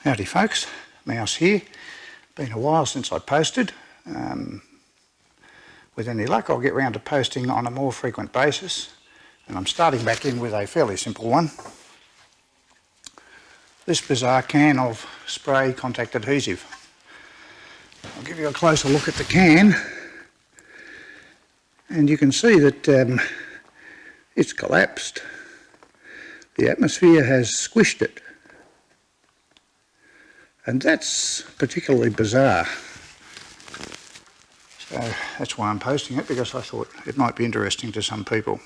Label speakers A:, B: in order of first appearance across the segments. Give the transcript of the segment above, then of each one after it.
A: Howdy folks, Mouse here. Been a while since I posted. With any luck I'll get round to posting on a more frequent basis, and I'm starting back in with a fairly simple one. This bizarre can of spray contact adhesive. I'll give you a closer look at the can, and you can see that it's collapsed. The atmosphere has squished it. And that's particularly bizarre. So that's why I'm posting it, because I thought it might be interesting to some people.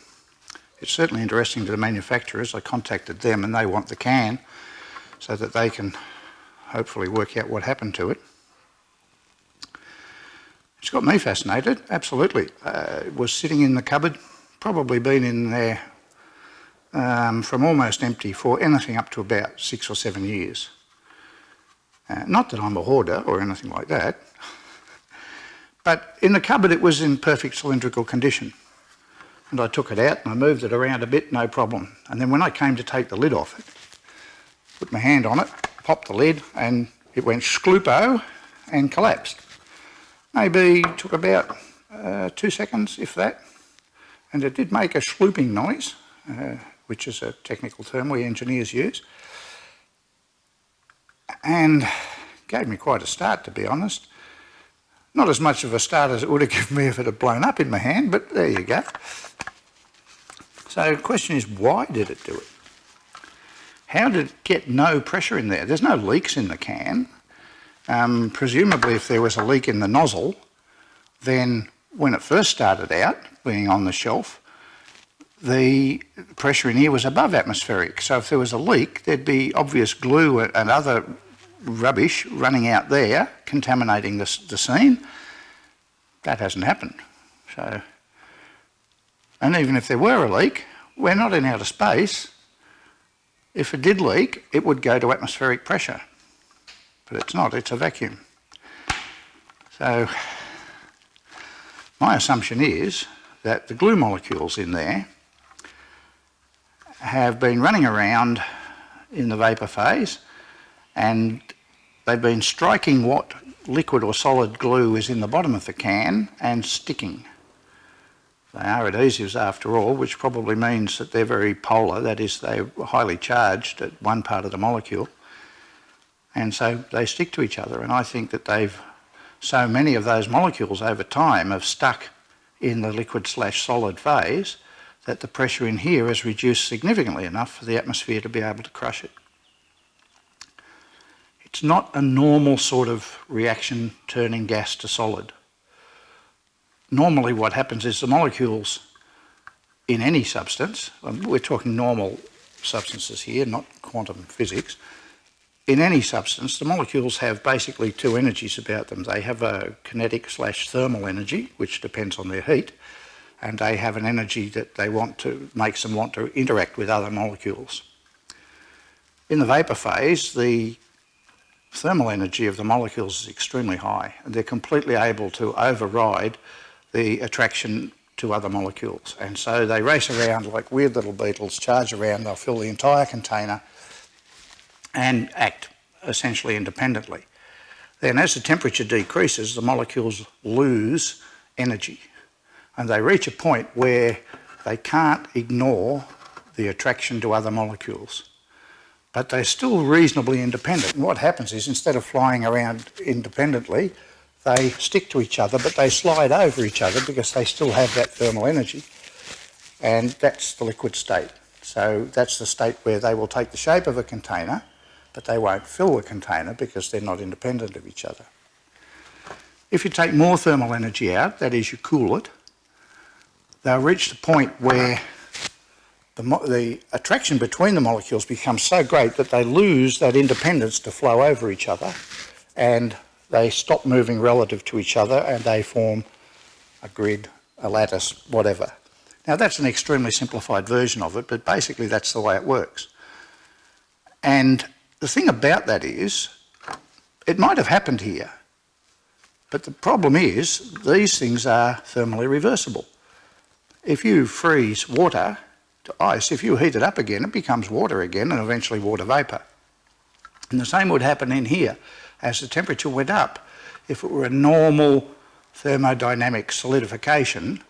A: It's certainly interesting to the manufacturers. I contacted them and they want the can so that they can hopefully work out what happened to it. It's got me fascinated, absolutely. It was sitting in the cupboard, probably been in there from almost empty for anything up to about 6 or 7 years. Not that I'm a hoarder or anything like that, but in the cupboard it was in perfect cylindrical condition. And I took it out and I moved it around a bit, no problem. And then when I came to take the lid off it, put my hand on it, popped the lid, and it went scloopo and collapsed. Maybe took about 2 seconds, if that. And it did make a slooping noise, which is a technical term we engineers use. And gave me quite a start, to be honest. Not as much of a start as it would have given me if it had blown up in my hand, but there you go. So the question is, why did it do it? How did it get no pressure in there? There's no leaks in the can. Presumably if there was a leak in the nozzle, then when it first started out, being on the shelf, the pressure in here was above atmospheric. So if there was a leak, there'd be obvious glue and other rubbish running out there, contaminating the scene. That hasn't happened. So, and even if there were a leak, we're not in outer space. If it did leak, it would go to atmospheric pressure. But it's not, it's a vacuum. So, my assumption is that the glue molecules in there have been running around in the vapour phase, and they've been striking what liquid or solid glue is in the bottom of the can and sticking. They are adhesives after all, which probably means that they're very polar, that is, they're highly charged at one part of the molecule, and so they stick to each other. And I think that so many of those molecules over time have stuck in the liquid/solid phase that the pressure in here is reduced significantly enough for the atmosphere to be able to crush it. It's not a normal sort of reaction turning gas to solid. Normally what happens is the molecules in any substance, we're talking normal substances here, not quantum physics, in any substance the molecules have basically two energies about them. They have a kinetic/thermal energy, which depends on their heat, and they have an energy that makes them want to interact with other molecules. In the vapour phase, the thermal energy of the molecules is extremely high, and they're completely able to override the attraction to other molecules. And so they race around like weird little beetles, charge around, they'll fill the entire container and act essentially independently. Then as the temperature decreases, the molecules lose energy, and they reach a point where they can't ignore the attraction to other molecules. But they're still reasonably independent. And what happens is, instead of flying around independently, they stick to each other, but they slide over each other because they still have that thermal energy. And that's the liquid state. So that's the state where they will take the shape of a container, but they won't fill the container because they're not independent of each other. If you take more thermal energy out, that is, you cool it, they'll reach the point where the attraction between the molecules becomes so great that they lose that independence to flow over each other, and they stop moving relative to each other, and they form a grid, a lattice, whatever. Now that's an extremely simplified version of it, but basically that's the way it works. And the thing about that is, it might have happened here, but the problem is these things are thermally reversible. If you freeze water to ice, if you heat it up again, it becomes water again and eventually water vapour. And the same would happen in here. As the temperature went up, if it were a normal thermodynamic solidification,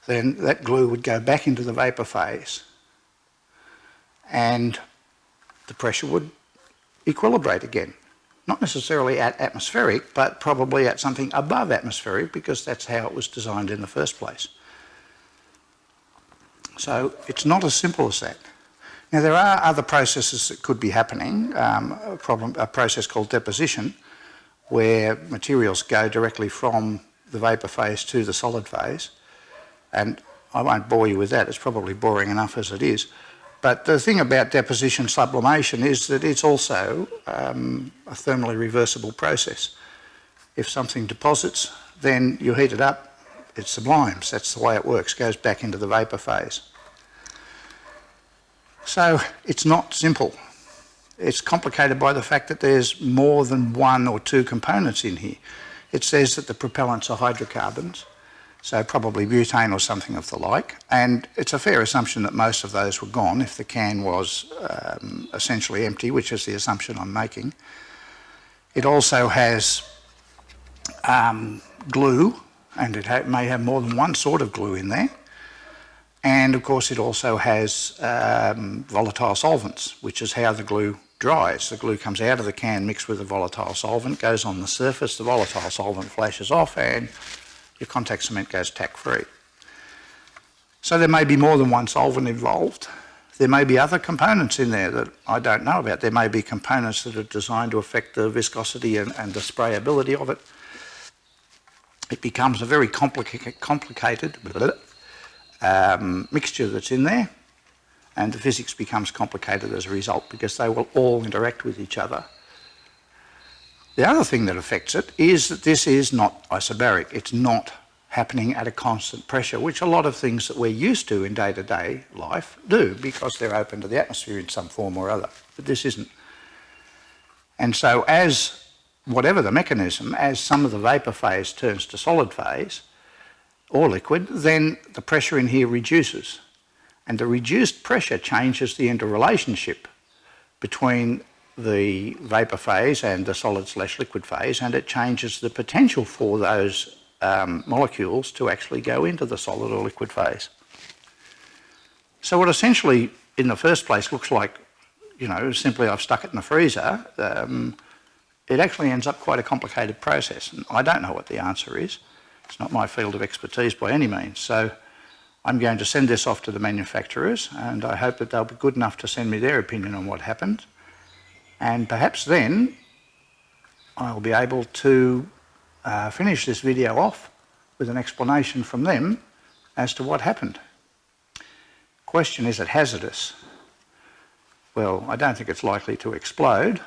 A: then that glue would go back into the vapour phase and the pressure would equilibrate again. Not necessarily at atmospheric, but probably at something above atmospheric, because that's how it was designed in the first place. So it's not as simple as that. Now there are other processes that could be happening, a process called deposition, where materials go directly from the vapour phase to the solid phase, and I won't bore you with that, it's probably boring enough as it is. But the thing about deposition sublimation is that it's also a thermally reversible process. If something deposits, then you heat it up, it sublimes. That's the way it works, goes back into the vapour phase. So it's not simple. It's complicated by the fact that there's more than one or two components in here. It says that the propellants are hydrocarbons, so probably butane or something of the like, and it's a fair assumption that most of those were gone if the can was essentially empty, which is the assumption I'm making. It also has glue, and it may have more than one sort of glue in there. And of course it also has volatile solvents, which is how the glue dries. The glue comes out of the can mixed with a volatile solvent, goes on the surface, the volatile solvent flashes off, and your contact cement goes tack-free. So there may be more than one solvent involved. There may be other components in there that I don't know about. There may be components that are designed to affect the viscosity and the sprayability of it. It becomes a very complicated mixture that's in there, and the physics becomes complicated as a result because they will all interact with each other. The other thing that affects it is that this is not isobaric. It's not happening at a constant pressure, which a lot of things that we're used to in day-to-day life do because they're open to the atmosphere in some form or other, but this isn't. And so as, whatever the mechanism, as some of the vapour phase turns to solid phase or liquid, then the pressure in here reduces. And the reduced pressure changes the interrelationship between the vapour phase and the solid/liquid phase, and it changes the potential for those molecules to actually go into the solid or liquid phase. So what essentially in the first place looks like, you know, simply I've stuck it in the freezer, it actually ends up quite a complicated process, and I don't know what the answer is. It's not my field of expertise by any means. So I'm going to send this off to the manufacturers, and I hope that they'll be good enough to send me their opinion on what happened. And perhaps then I'll be able to finish this video off with an explanation from them as to what happened. Question, is it hazardous? Well, I don't think it's likely to explode,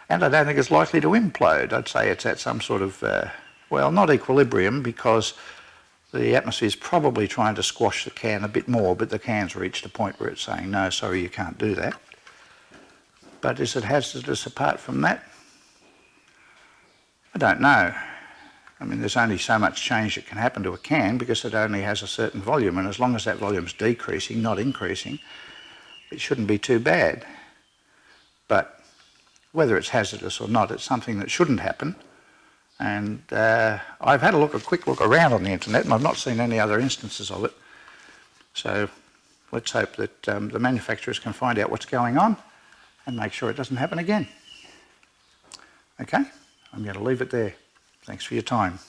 A: and I don't think it's likely to implode. I'd say it's at some sort of, well, not equilibrium, because the atmosphere is probably trying to squash the can a bit more, but the can's reached a point where it's saying, no, sorry, you can't do that. But is it hazardous apart from that? I don't know. I mean, there's only so much change that can happen to a can because it only has a certain volume, and as long as that volume's decreasing, not increasing, it shouldn't be too bad. But whether it's hazardous or not, it's something that shouldn't happen. And I've had a quick look around on the internet, and I've not seen any other instances of it. So let's hope that the manufacturers can find out what's going on and make sure it doesn't happen again. Okay, I'm going to leave it there. Thanks for your time.